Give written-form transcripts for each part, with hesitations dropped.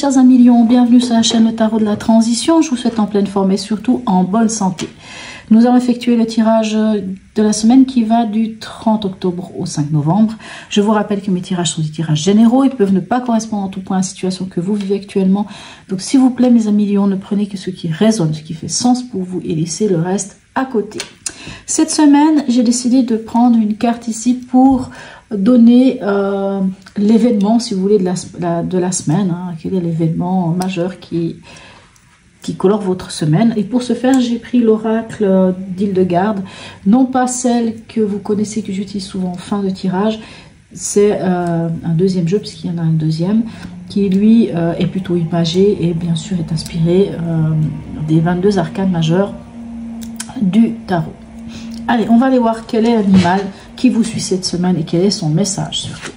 chers amis Lions, bienvenue sur la chaîne Le Tarot de la Transition. Je vous souhaite en pleine forme et surtout en bonne santé. Nous allons effectuer le tirage de la semaine qui va du 30 octobre au 5 novembre. Je vous rappelle que mes tirages sont des tirages généraux. Ils peuvent ne pas correspondre en tout point à la situation que vous vivez actuellement. Donc s'il vous plaît mes amis Lions, ne prenez que ce qui résonne, ce qui fait sens pour vous et laissez le reste à côté. Cette semaine, j'ai décidé de prendre une carte ici pour donner l'événement, si vous voulez, de la semaine. Hein, quel est l'événement majeur qui colore votre semaine. Et pour ce faire, j'ai pris l'oracle d'Hildegarde, non pas celle que vous connaissez, que j'utilise souvent en fin de tirage. C'est un deuxième jeu, puisqu'il y en a un deuxième, qui lui est plutôt imagé et bien sûr est inspiré des 22 arcanes majeurs du tarot. Allez, on va aller voir quel est l'animal qui vous suit cette semaine et quel est son message surtout.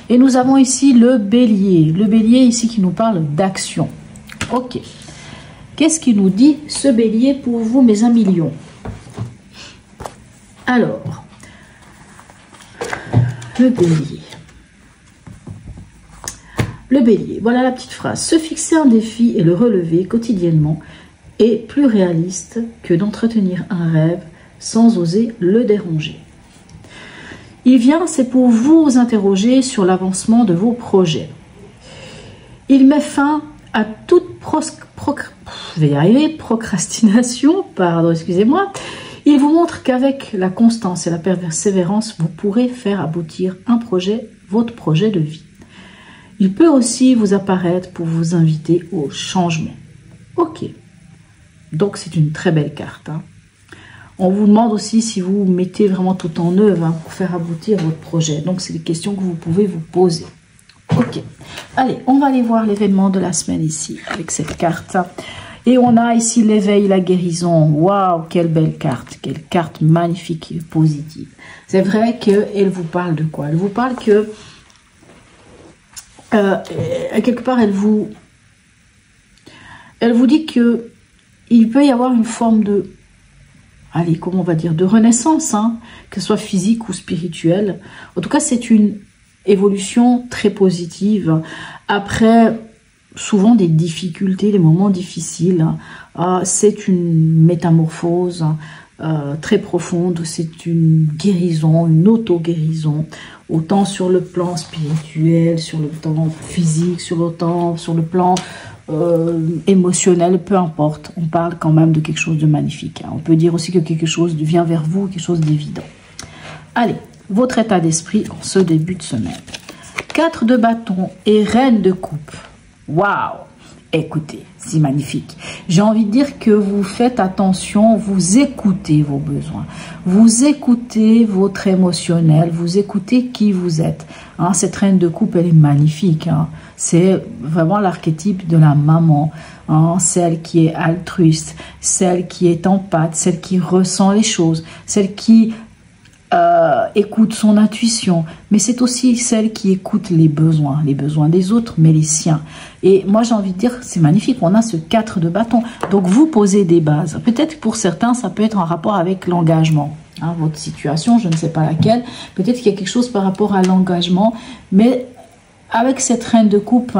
Et nous avons ici le bélier. Le bélier ici qui nous parle d'action. Ok. Qu'est-ce qu'il nous dit ce bélier pour vous mes amis Lions? Alors, le bélier. Le bélier, voilà la petite phrase. Se fixer un défi et le relever quotidiennement est plus réaliste que d'entretenir un rêve sans oser le déranger. Il vient, c'est pour vous interroger sur l'avancement de vos projets. Il met fin à toute procrastination, pardon, excusez-moi. Il vous montre qu'avec la constance et la persévérance, vous pourrez faire aboutir un projet, votre projet de vie. Il peut aussi vous apparaître pour vous inviter au changement. Ok, donc c'est une très belle carte. Hein. On vous demande aussi si vous mettez vraiment tout en œuvre pour faire aboutir votre projet. Donc, c'est des questions que vous pouvez vous poser. Ok. Allez, on va aller voir l'événement de la semaine ici, avec cette carte. Et on a ici l'éveil, la guérison. Waouh, quelle belle carte. Quelle carte magnifique et positive. C'est vrai qu'elle vous parle de quoi? Elle vous parle que, quelque part, elle vous dit que il peut y avoir une forme de... Allez, comment on va dire, de renaissance, hein, que ce soit physique ou spirituelle. En tout cas, c'est une évolution très positive. Après, souvent des difficultés, des moments difficiles, c'est une métamorphose très profonde, c'est une guérison, une auto-guérison, autant sur le plan spirituel, sur le plan physique, sur le plan... émotionnel, peu importe, on parle quand même de quelque chose de magnifique. Hein. On peut dire aussi que quelque chose vient vers vous, quelque chose d'évident. Allez, votre état d'esprit en ce début de semaine. 4 de bâton et reine de coupe. Waouh! Écoutez, c'est magnifique. J'ai envie de dire que vous faites attention, vous écoutez vos besoins, vous écoutez votre émotionnel, vous écoutez qui vous êtes. Hein, cette reine de coupe, elle est magnifique. Hein. C'est vraiment l'archétype de la maman, hein, celle qui est altruiste, celle qui est empathique, celle qui ressent les choses, celle qui écoute son intuition, mais c'est aussi celle qui écoute les besoins des autres, mais les siens. Et moi j'ai envie de dire, c'est magnifique, on a ce 4 de bâton. Donc vous posez des bases. Peut-être pour certains, ça peut être en rapport avec l'engagement. Hein, votre situation, je ne sais pas laquelle. Peut-être qu'il y a quelque chose par rapport à l'engagement, mais avec cette reine de coupe,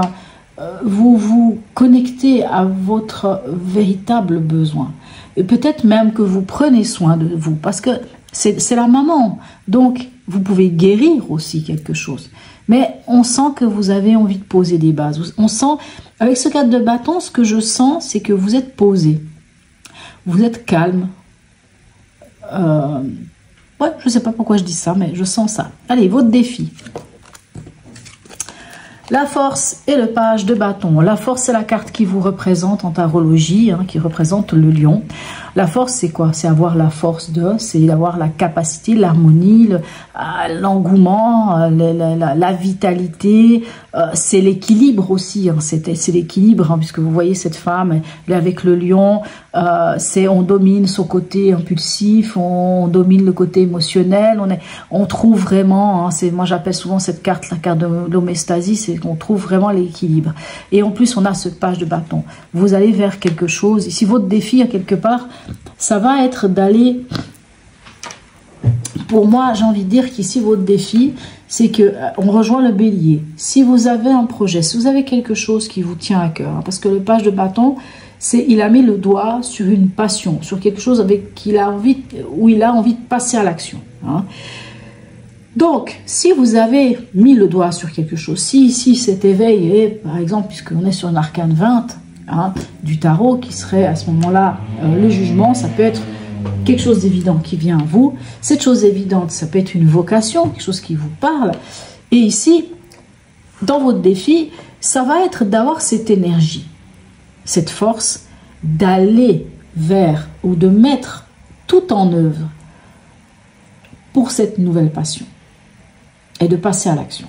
vous vous connectez à votre véritable besoin. Et peut-être même que vous prenez soin de vous, parce que c'est la maman, donc vous pouvez guérir aussi quelque chose. Mais on sent que vous avez envie de poser des bases. On sent, avec ce 4 de bâton, ce que je sens, c'est que vous êtes posé. Vous êtes calme. Ouais, je ne sais pas pourquoi je dis ça, mais je sens ça. Allez, votre défi. La force et le page de bâton. La force, c'est la carte qui vous représente en tarologie, hein, qui représente le lion. La force, c'est quoi? C'est avoir la force de, c'est avoir la capacité, l'harmonie, l'engouement, la vitalité. C'est l'équilibre aussi, hein, c'est l'équilibre, hein, puisque vous voyez cette femme, elle est avec le lion. On domine son côté impulsif, on domine le côté émotionnel. On trouve vraiment, hein, moi j'appelle souvent cette carte la carte de l'homéostasie, c'est qu'on trouve vraiment l'équilibre. Et en plus, on a ce page de bâton. Vous allez vers quelque chose. Et si votre défi, à quelque part, ça va être d'aller Pour moi, j'ai envie de dire qu'ici, votre défi, c'est que on rejoint le bélier. Si vous avez un projet, si vous avez quelque chose qui vous tient à cœur, hein, parce que le page de bâton, c'est il a mis le doigt sur une passion, sur quelque chose avec où il a envie de passer à l'action. Hein. Donc, si vous avez mis le doigt sur quelque chose, si ici cet éveil est, par exemple, puisqu'on est sur un arcane 20 hein, du tarot, qui serait à ce moment-là le jugement, ça peut être quelque chose d'évident qui vient à vous. Cette chose évidente, ça peut être une vocation, quelque chose qui vous parle. Et ici, dans votre défi, ça va être d'avoir cette énergie, cette force d'aller vers ou de mettre tout en œuvre pour cette nouvelle passion et de passer à l'action.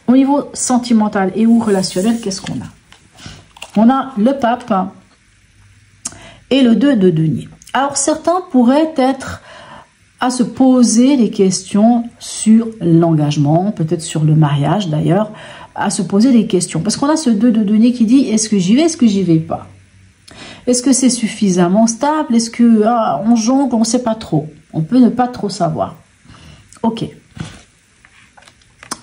Au niveau sentimental et ou relationnel, qu'est-ce qu'on a? On a le pape et le 2 de denier. Alors, certains pourraient être à se poser des questions sur l'engagement, peut-être sur le mariage d'ailleurs, à se poser des questions. Parce qu'on a ce 2 de denier qui dit, est-ce que j'y vais, est-ce que j'y vais pas? Est-ce que c'est suffisamment stable? Est-ce que on jongle, on ne sait pas trop? On peut ne pas trop savoir. Ok.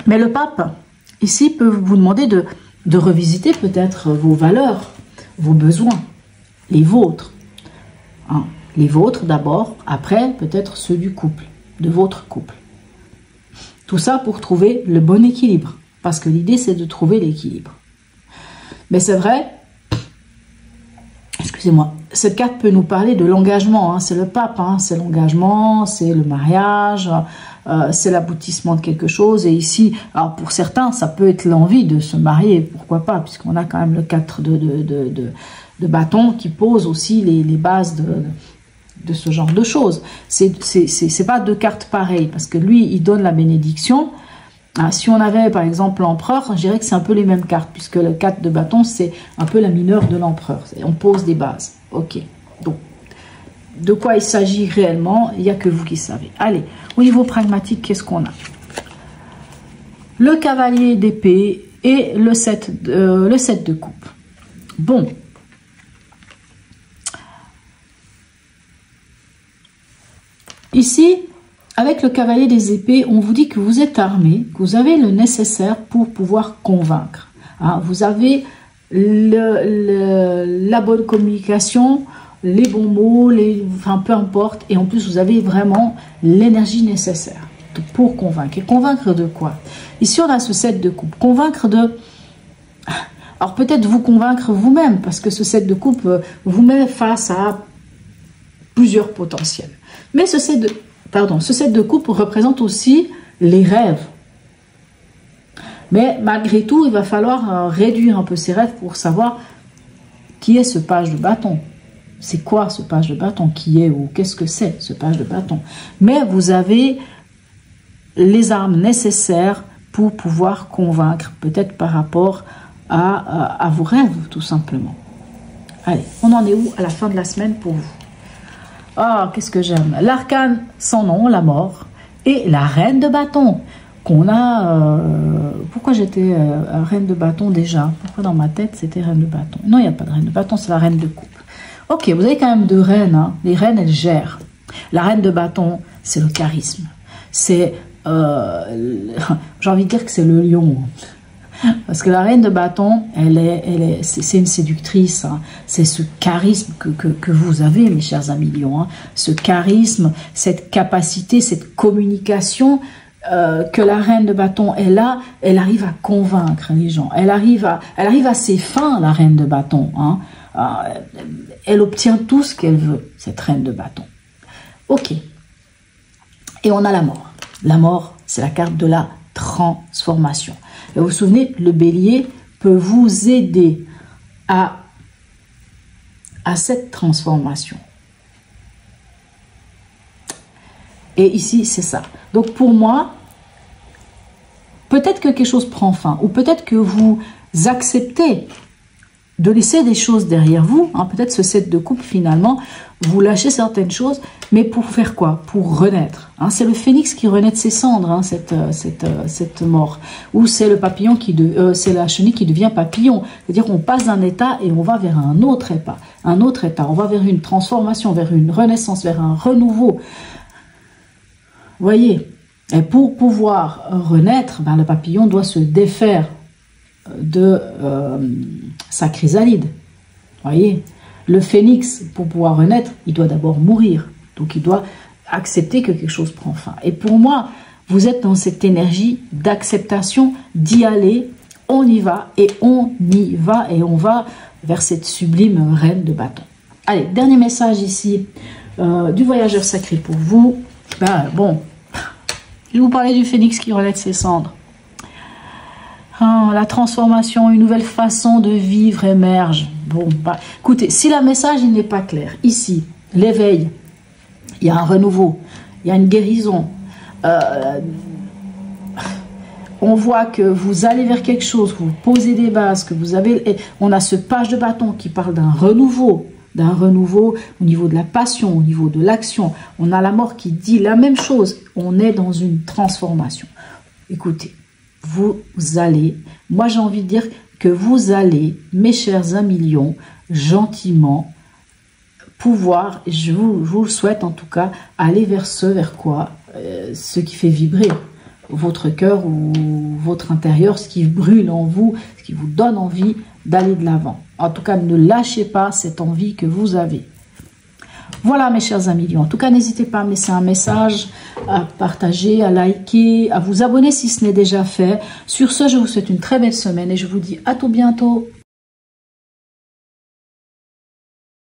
Mais le pape, ici, peut vous demander de revisiter peut-être vos valeurs, vos besoins, les vôtres. Hein. Les vôtres d'abord, après peut-être ceux du couple, de votre couple. Tout ça pour trouver le bon équilibre. Parce que l'idée, c'est de trouver l'équilibre. Mais c'est vrai, excusez-moi, cette carte peut nous parler de l'engagement. Hein, c'est le pape, hein, c'est l'engagement, c'est le mariage, c'est l'aboutissement de quelque chose. Et ici, alors pour certains, ça peut être l'envie de se marier, pourquoi pas, puisqu'on a quand même le 4 de bâton qui pose aussi les bases de ce genre de choses. C'est pas deux cartes pareilles, parce que lui, il donne la bénédiction. Si on avait par exemple l'empereur, je dirais que c'est un peu les mêmes cartes, puisque le 4 de bâton, c'est un peu la mineure de l'empereur. On pose des bases. Ok. Donc, de quoi il s'agit réellement, il n'y a que vous qui savez. Allez, au niveau pragmatique, qu'est-ce qu'on a? Le cavalier d'épée et le 7 de coupe. Bon. Ici, avec le cavalier des épées, on vous dit que vous êtes armé, que vous avez le nécessaire pour pouvoir convaincre. Hein, vous avez la bonne communication, les bons mots, enfin peu importe, et en plus vous avez vraiment l'énergie nécessaire pour convaincre. Et convaincre de quoi? Ici on a ce 7 de coupe. Convaincre de... Alors peut-être vous convaincre vous-même, parce que ce 7 de coupe vous met face à plusieurs potentiels. Mais ce 7 de coupe représente aussi les rêves. Mais malgré tout, il va falloir réduire un peu ses rêves pour savoir qui est ce page de bâton. C'est quoi ce page de bâton? Qui est ou qu'est-ce que c'est ce page de bâton? Mais vous avez les armes nécessaires pour pouvoir convaincre, peut-être par rapport à vos rêves, tout simplement. Allez, on en est où à la fin de la semaine pour vous? Ah, qu'est-ce que j'aime. L'arcane sans nom, la mort, et la reine de bâton, qu'on a... pourquoi j'étais reine de bâton déjà? Pourquoi dans ma tête, c'était reine de bâton? Non, il n'y a pas de reine de bâton, c'est la reine de coupe. Ok, vous avez quand même deux reines. Hein. Les reines, elles gèrent. La reine de bâton, c'est le charisme. C'est... j'ai envie de dire que c'est le lion. Parce que la reine de bâton, c'est une séductrice. Hein. C'est ce charisme que vous avez, mes chers amis lions. Hein. Ce charisme, cette capacité, cette communication que la reine de bâton est là, elle arrive à convaincre les gens. Elle arrive à ses fins, la reine de bâton. Hein. Elle obtient tout ce qu'elle veut, cette reine de bâton. Ok. Et on a la mort. La mort, c'est la carte de la transformation. Et vous vous souvenez, le bélier peut vous aider à cette transformation. Et ici, c'est ça. Donc pour moi, peut-être que quelque chose prend fin, ou peut-être que vous acceptez de laisser des choses derrière vous. Hein, peut-être ce 7 de coupe, finalement, vous lâchez certaines choses, mais pour faire quoi? Pour renaître. Hein, c'est le phénix qui renaît de ses cendres, hein, cette mort. Ou c'est le papillon c'est la chenille qui devient papillon. C'est-à-dire qu'on passe d'un état et on va vers un autre état. Un autre état. On va vers une transformation, vers une renaissance, vers un renouveau. Voyez, et pour pouvoir renaître, ben, le papillon doit se défaire de sa chrysalide. Voyez, le phénix, pour pouvoir renaître, il doit d'abord mourir. Donc, il doit accepter que quelque chose prend fin. Et pour moi, vous êtes dans cette énergie d'acceptation, d'y aller, on y va, et on y va, et on va vers cette sublime reine de bâton. Allez, dernier message ici du voyageur sacré pour vous. Ben, bon, je vais vous parler du phénix qui relève ses cendres. Oh, la transformation, une nouvelle façon de vivre émerge. Bon, bah, écoutez, si le message n'est pas clair, ici, l'éveil, il y a un renouveau, il y a une guérison. On voit que vous allez vers quelque chose, vous posez des bases, que vous avez... On a ce page de bâton qui parle d'un renouveau au niveau de la passion, au niveau de l'action. On a la mort qui dit la même chose. On est dans une transformation. Écoutez, vous allez, moi j'ai envie de dire que vous allez, mes chers amis lions, gentiment pouvoir, je vous le souhaite en tout cas, aller vers vers quoi, ce qui fait vibrer votre cœur ou votre intérieur, ce qui brûle en vous, ce qui vous donne envie d'aller de l'avant. En tout cas, ne lâchez pas cette envie que vous avez. Voilà mes chers amis lions. En tout cas, n'hésitez pas à me laisser un message, à partager, à liker, à vous abonner si ce n'est déjà fait. Sur ce, je vous souhaite une très belle semaine et je vous dis à tout bientôt.